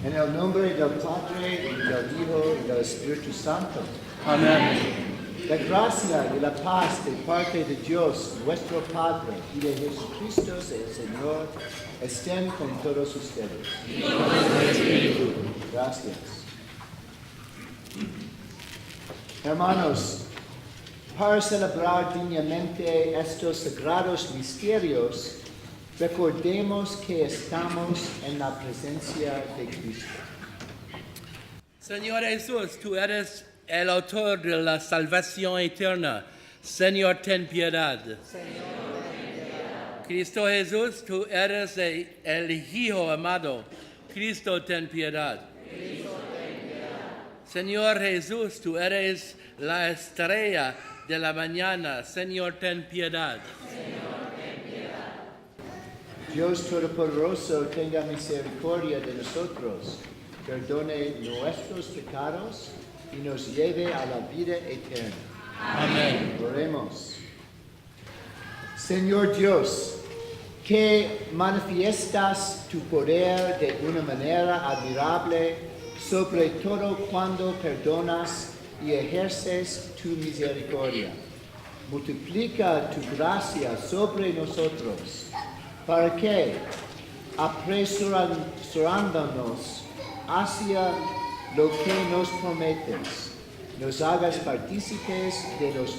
En el nombre del Padre, y del Hijo, y del Espíritu Santo. Amén. La gracia y la paz de parte de Dios, nuestro Padre, y de Jesucristo, el Señor, estén con todos ustedes. Y con tu espíritu. Gracias. Hermanos, para celebrar dignamente estos sagrados misterios, recordemos que estamos en la presencia de Cristo. Señor Jesús, tú eres el autor de la salvación eterna. Señor, ten piedad. Señor, ten piedad. Cristo Jesús, tú eres el Hijo amado. Cristo, ten piedad. Cristo, ten piedad. Señor Jesús, tú eres la estrella de la mañana. Señor, ten piedad. Señor, ten piedad. Dios Todopoderoso tenga misericordia de nosotros, perdone nuestros pecados y nos lleve a la vida eterna. Amén. Oremos. Señor Dios, que manifiestas tu poder de una manera admirable, sobre todo cuando perdonas y ejerces tu misericordia. Multiplica tu gracia sobre nosotros, para que, apresurándonos hacia lo que nos prometes, nos hagas partícipes de los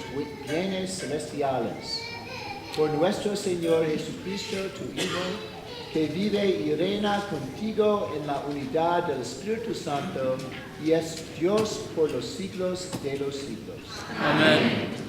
bienes celestiales. Por nuestro Señor Jesucristo, tu Hijo, que vive y reina contigo en la unidad del Espíritu Santo, y es Dios por los siglos de los siglos. Amén.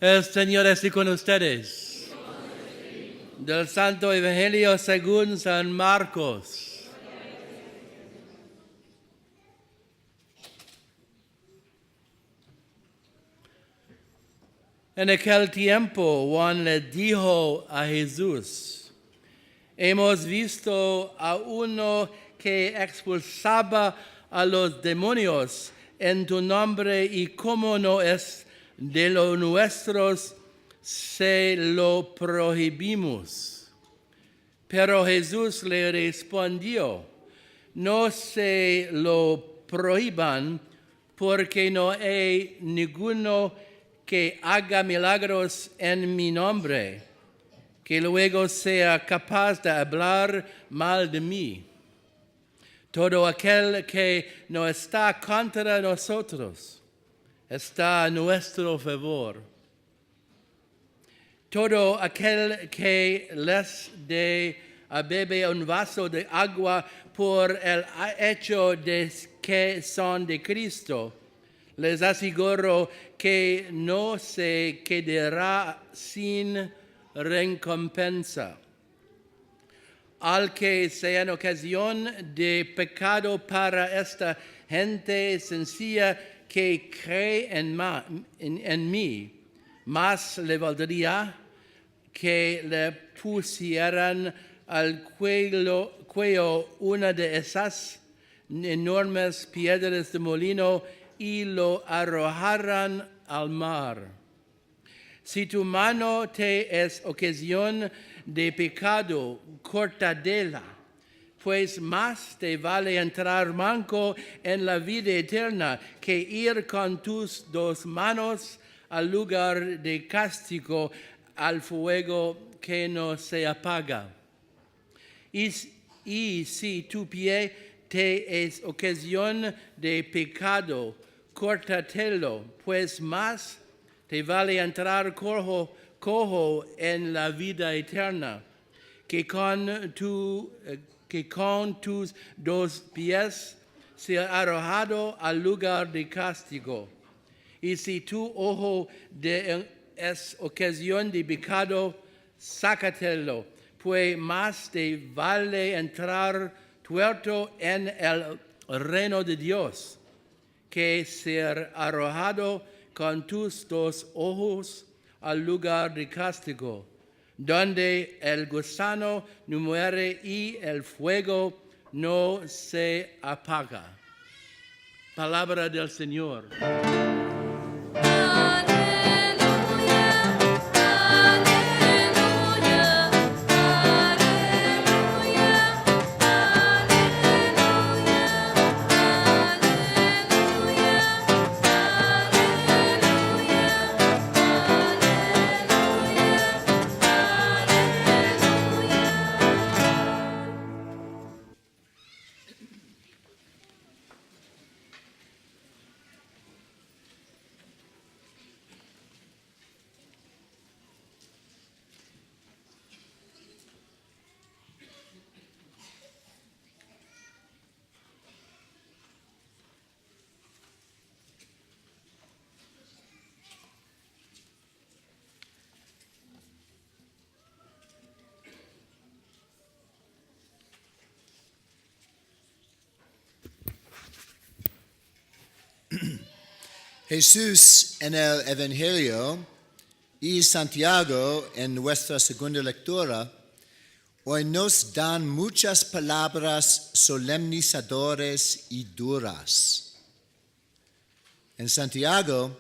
El Señor esté con ustedes. Del Santo Evangelio según San Marcos. En aquel tiempo Juan le dijo a Jesús: hemos visto a uno que expulsaba a los demonios en tu nombre, y como no es de los nuestros, se lo prohibimos. Pero Jesús le respondió: no se lo prohíban, porque no hay ninguno que haga milagros en mi nombre, que luego sea capaz de hablar mal de mí. Todo aquel que no está contra nosotros está a nuestro favor. Todo aquel que les dé a beber un vaso de agua por el hecho de que son de Cristo, les aseguro que no se quedará sin recompensa. Al que sea en ocasión de pecado para esta gente sencilla que cree en mí, más le valdría que le pusieran al cuello una de esas enormes piedras de molino y lo arrojaran al mar. Si tu mano te es ocasión de pecado, córtala, pues más te vale entrar manco en la vida eterna que ir con tus dos manos al lugar de castigo, al fuego que no se apaga. Y si tu pie te es ocasión de pecado, córtatelo, pues más te vale entrar cojo en la vida eterna, que con tus dos pies sea arrojado al lugar de castigo. Y si tu ojo es ocasión de pecado, sácatelo, pues más te vale entrar tuerto en el reino de Dios, que ser arrojado con tus dos ojos al lugar de castigo, donde el gusano no muere y el fuego no se apaga. Palabra del Señor. Jesús en el Evangelio y Santiago en nuestra segunda lectura hoy nos dan muchas palabras solemnizadoras y duras. En Santiago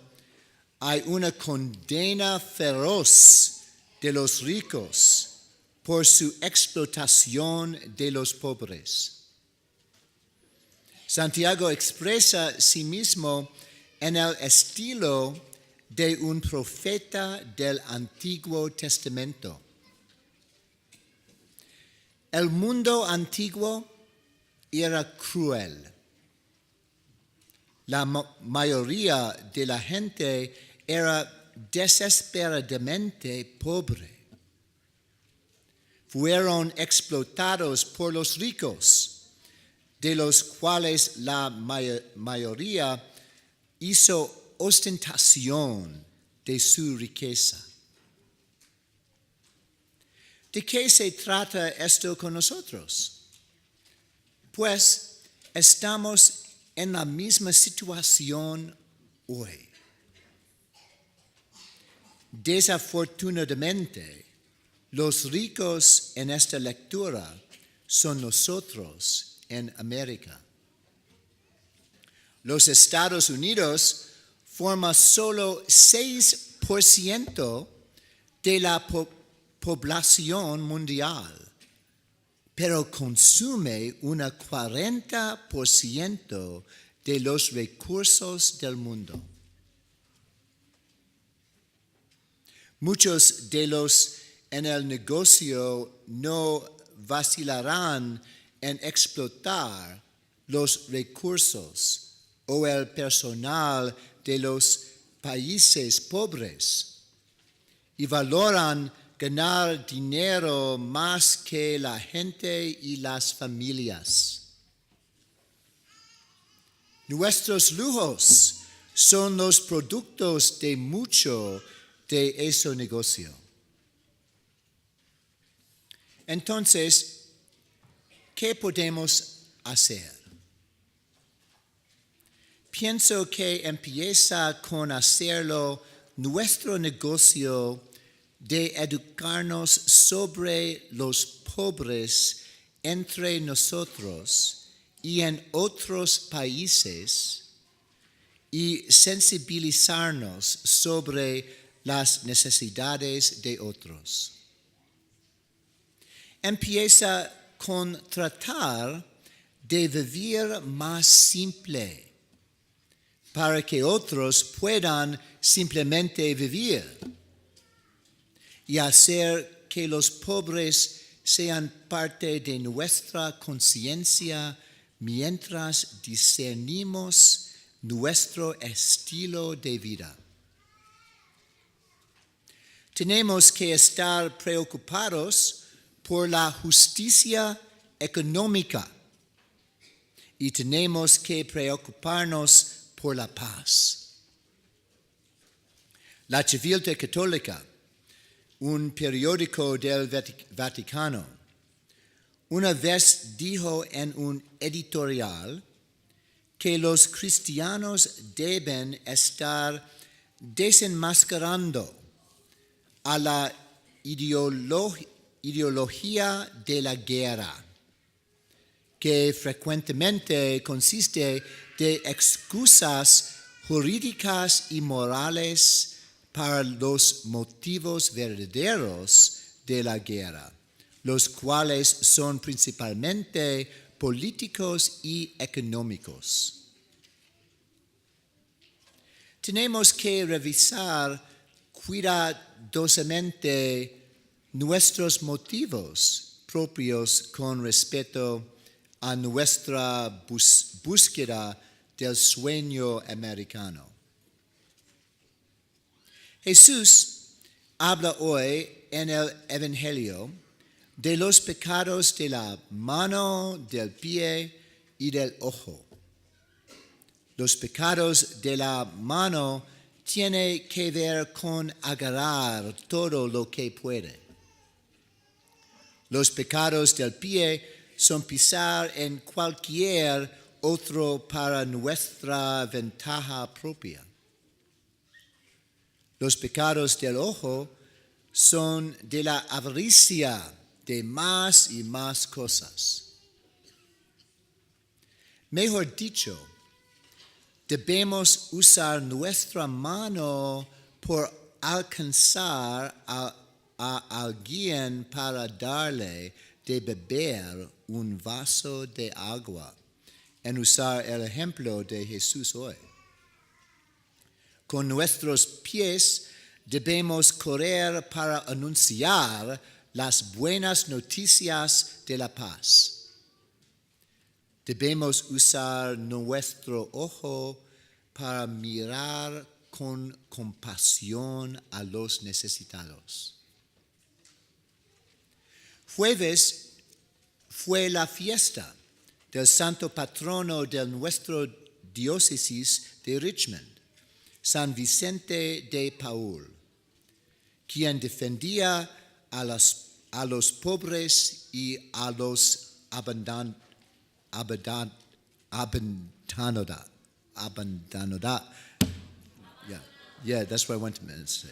hay una condena feroz de los ricos por su explotación de los pobres. Santiago expresa a sí mismo en el estilo de un profeta del Antiguo Testamento. El mundo antiguo era cruel. La mayoría de la gente era desesperadamente pobre. Fueron explotados por los ricos, de los cuales la mayoría hizo ostentación de su riqueza. ¿De qué se trata esto con nosotros? Pues estamos en la misma situación hoy. Desafortunadamente, los ricos en esta lectura son nosotros en América. Los Estados Unidos forman solo 6% de la población mundial, pero consume un 40% de los recursos del mundo. Muchos de los en el negocio no vacilarán en explotar los recursos o el personal de los países pobres y valoran ganar dinero más que la gente y las familias. Nuestros lujos son los productos de mucho de ese negocio. Entonces, ¿qué podemos hacer? Pienso que empieza con hacerlo nuestro negocio de educarnos sobre los pobres entre nosotros y en otros países y sensibilizarnos sobre las necesidades de otros. Empieza con tratar de vivir más simple para que otros puedan simplemente vivir y hacer que los pobres sean parte de nuestra conciencia mientras discernimos nuestro estilo de vida. Tenemos que estar preocupados por la justicia económica y tenemos que preocuparnos por la paz. La Civiltà Católica, un periódico del Vaticano, una vez dijo en un editorial que los cristianos deben estar desenmascarando a la ideología de la guerra, que frecuentemente consiste de excusas jurídicas y morales para los motivos verdaderos de la guerra, los cuales son principalmente políticos y económicos. Tenemos que revisar cuidadosamente nuestros motivos propios con respecto a nuestra búsqueda del sueño americano. Jesús habla hoy en el Evangelio de los pecados de la mano, del pie y del ojo. Los pecados de la mano tienen que ver con agarrar todo lo que puede. Los pecados del pie son pisar en cualquier otro para nuestra ventaja propia. Los pecados del ojo son de la avaricia de más y más cosas. Mejor dicho, debemos usar nuestra mano por alcanzar a alguien para darle de beber un vaso de agua, en usar el ejemplo de Jesús hoy. Con nuestros pies debemos correr para anunciar las buenas noticias de la paz. Debemos usar nuestro ojo para mirar con compasión a los necesitados. Jueves fue la fiesta del santo patrono de nuestra diócesis de Richmond, San Vicente de Paul, quien defendía a los pobres y a los abandonados. Yeah, that's what I want to say.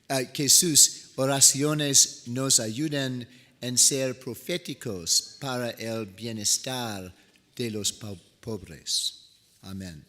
Yeah. Que sus oraciones nos ayuden en ser proféticos para el bienestar de los pobres. Amén.